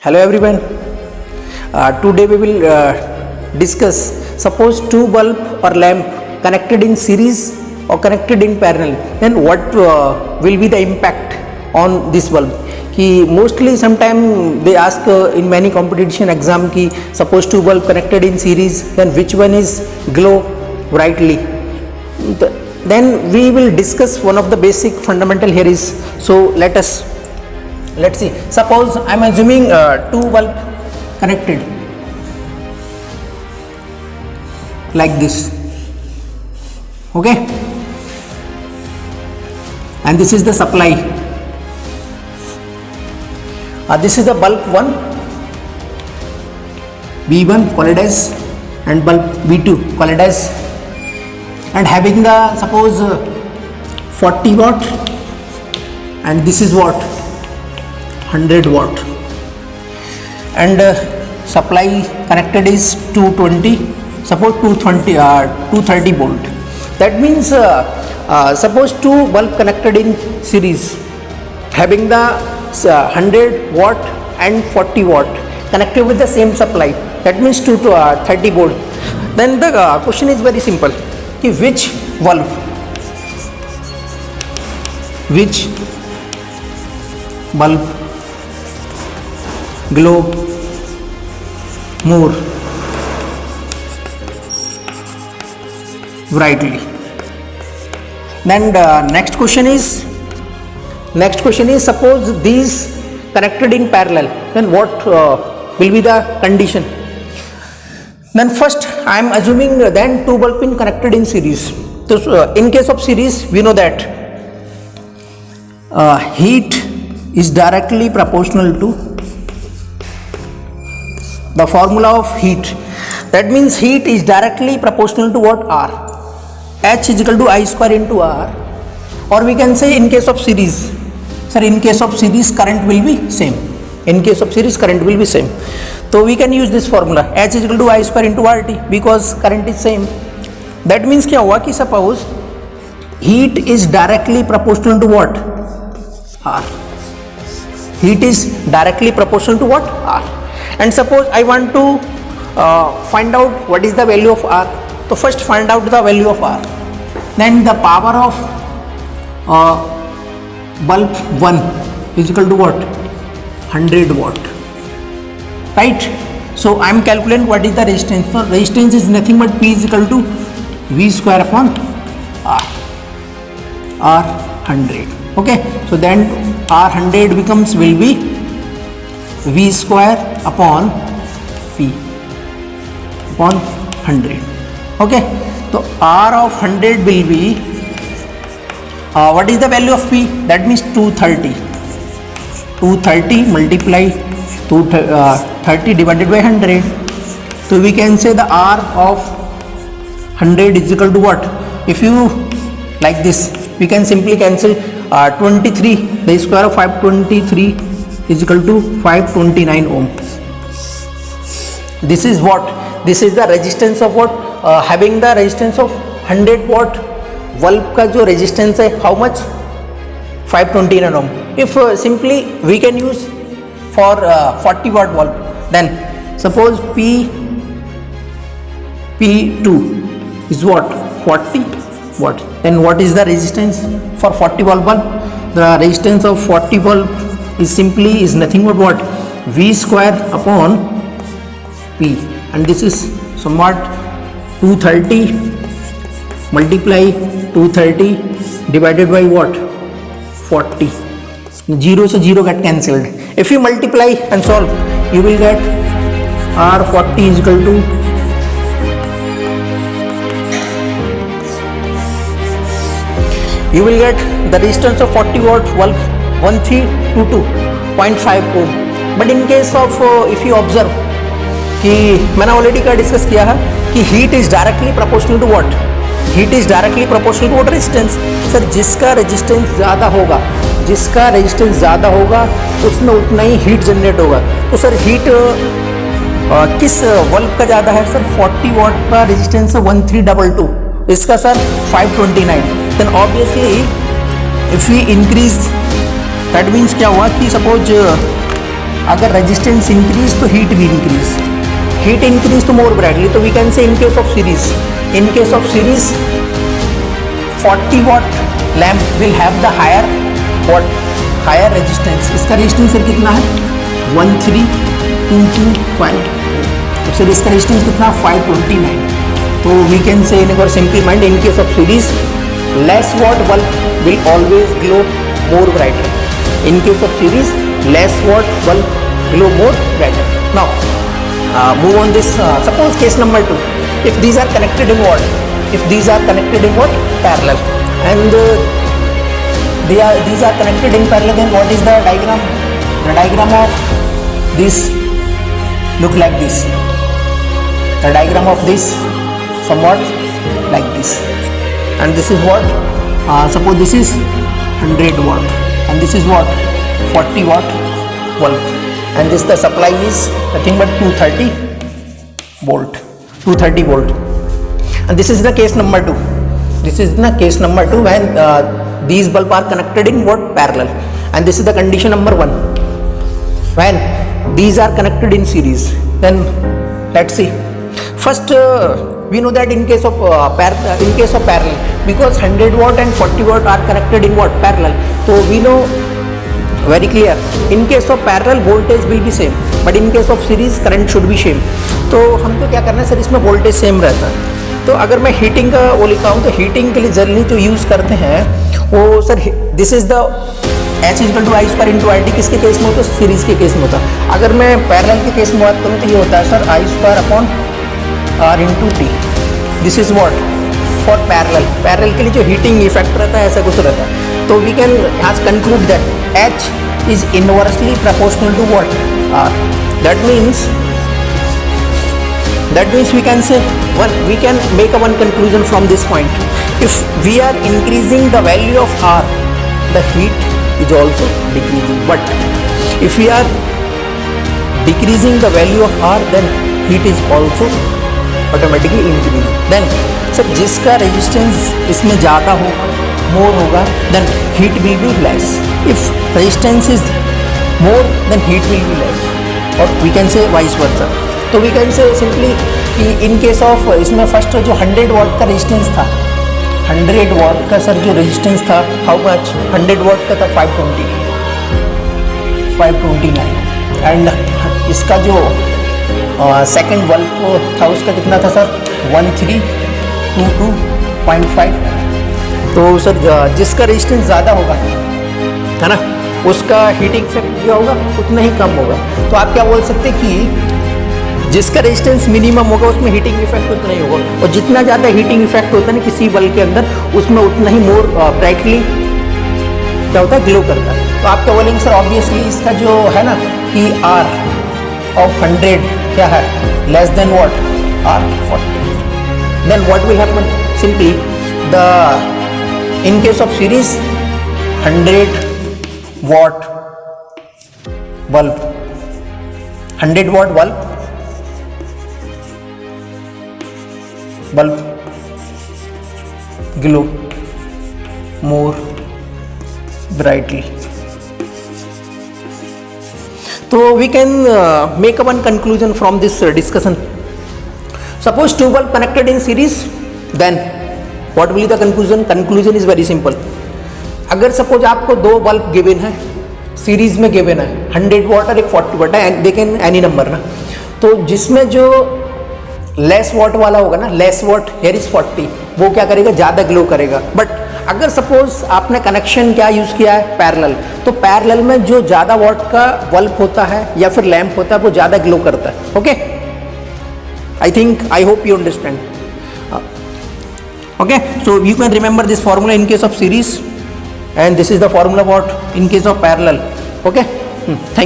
Hello everyone. Today we will discuss suppose two bulb or lamp connected in series or connected in parallel, then what will be the impact on this bulb. कि mostly sometime they ask in many competition exam कि suppose two bulb connected in series, then which one is glow brightly. Then we will discuss one of the basic fundamental here is, so let's see, suppose I am assuming two bulb connected like this, okay, and this is the supply. This is the bulb 1 B1 call it as, and bulb B2 call it as, and having the suppose 40 watt, and this is what 100 watt, and supply connected is 220, suppose 230 volt. That means suppose two bulb connected in series having the 100 watt and 40 watt connected with the same supply, that means 230 volt. Then the question is very simple कि which bulb glow more brightly. Then the next question is suppose these connected in parallel, then what will be the condition. Then first I am assuming then two bulb pin connected in series. So in case of series we know that heat is directly proportional to the formula of heat. That means heat is directly proportional to what? R. H is equal to I square into R. Or we can say in case of series, sir, in case of series current will be same. In case of series current will be same. So we can use this formula H is equal to I square into RT because current is same. That means क्या हुआ कि suppose heat is directly proportional to what? R. Heat is directly proportional to what? R. And suppose I want to find out what is the value of R. So first find out the value of R. Then the power of bulb 1 is equal to what? 100 watt. Right? So I am calculating what is the resistance. So resistance is nothing but P is equal to V square upon R. R 100. Okay. So then R 100 becomes will be V square upon P upon 100. Okay. So R of 100 will be what is the value of P? That means 230. 230 multiply 230 divided by 100. So we can say the R of 100 is equal to what? If you like this, we can simply cancel 23. The square of 523 is equal to 529 ohm. This is what? This is the resistance of what? Having the resistance of 100 watt bulb का जो resistance है, how much? 529 ohm. If simply we can use for 40 watt bulb, then suppose P2 is what? 40 watt. Then what is the resistance for 40 watt bulb? The resistance of 40 bulb is nothing but what? V square upon P, and this is somewhat 230 multiply 230 divided by what? 40. 0 से 0 get cancelled. If you multiply and solve, you will get R40 is equal to you will get the resistance of 40 watt bulb 1322.5 ohm. But in case of if you observe कि मैंने already क्या discuss किया है कि heat is directly proportional to what? Heat is directly proportional to what? Resistance. Sir जिसका resistance ज़्यादा होगा उसमें उतना ही हीट जनरेट होगा. तो सर हीट किस बल्ब का ज़्यादा है? सर 40 वाट का रेजिस्टेंस है 1322, इसका sir 529. Then obviously if we increase, that means क्या हुआ कि सपोज अगर रेजिस्टेंस इंक्रीज तो हीट भी इंक्रीज, हीट इंक्रीज तो मोर ब्राइटली. तो we can say in case of series, in case of series 40 watt lamp will have the higher watt, higher resistance. इसका resistance sir कितना है 13225, तो sir इसका resistance कितना 529. तो we can say in simple mind in case of series less watt bulb will always glow more brighter. In case of series, less watt bulb glow more brighter. Now, move on this. Suppose case number 2. If these are connected in what? If these are connected in what? Parallel. And these are connected in parallel. Then what is the diagram? The diagram of this look like this. The diagram of this somewhat like this. And this is what? Suppose this is 100 watt. And this is what 40 watt bulb, and this the supply is nothing but 230 volt, 230 volt. And this is the case number 2. This is the case number 2 when these bulb are connected in what? Parallel. And this is the condition number 1 when these are connected in series. Then let's see. First we know that in case of parallel, because 100 watt and 40 watt are connected in what? Parallel. So we know very clear, in case of parallel voltage will be same, but in case of series current should be same. तो हमको क्या करना है sir, इसमें voltage same रहता है. तो अगर मैं हीटिंग का वो लिखा हूँ तो हीटिंग के लिए जनरली जो यूज़ करते हैं वो sir this is the H equal to I square into I T. किसके केस में होता है? सीरीज के केस में होता है. अगर मैं पैरेलल के केस में बात करूँ तो ये होता है sir I square upon R into T. This is what for parallel. Parallel के लिए जो हीटिंग इफेक्ट रहता है ऐसा कुछ रहता है. तो we can has concluded that H is inversely proportional to what? R. That means we can say we can make a one conclusion from this point. If we are increasing the value of R, the heat is also decreasing. But if we are decreasing the value of R, then heat is also automatically increasing. Then sir जिसका resistance इसमें ज़्यादा होगा, मोर होगा, then heat will be less. If resistance is more, then heat will be less. Or we can say vice versa. तो we can say simply कि in case of इसमें first जो 100 watt का रेजिस्टेंस था, 100 watt का sir जो resistance था, how much? 100 watt का था 529. एंड इसका जो सेकेंड बल्ब था उसका कितना था सर 1322.5. तो सर जिसका रेजिस्टेंस ज़्यादा होगा है ना, उसका हीटिंग इफेक्ट क्या होगा? उतना ही कम होगा. तो आप क्या बोल सकते हैं कि जिसका रेजिस्टेंस मिनिमम होगा उसमें हीटिंग इफेक्ट उतना ही होगा, और जितना ज़्यादा हीटिंग इफेक्ट होता है ना किसी बल्ब के अंदर, उसमें उतना ही मोर ब्राइटली क्या होता है? ग्लो करता है. तो आप क्या बोलेंगे सर? ऑब्वियसली इसका जो है ना कि R ऑफ 100 क्या है? Less than watt? R 40. Then what will happen? Simply the in case of series 100 watt bulb, 100 watt bulb glow more brightly. So we can make a one conclusion from this discussion. Suppose two bulb connected in series, then what will be the conclusion? Conclusion is very simple. अगर suppose आपको दो bulb given है, series में given है, 100 वाट और एक 40 वाट है, they can any number ना. तो जिसमें जो लेस वॉट वाला होगा ना, लेस वॉट हियर इज 40, वो क्या करेगा? ज़्यादा ग्लो करेगा. बट अगर सपोज आपने कनेक्शन क्या यूज़ किया है? पैरेलल. तो पैरेलल में जो ज़्यादा वॉट का बल्ब होता है या फिर लैम्प होता है वो ज़्यादा ग्लो करता है. Okay, I hope you understand. Okay, so you can remember this formula in case of series, and this is the formula what in case of parallel. Okay, thank you.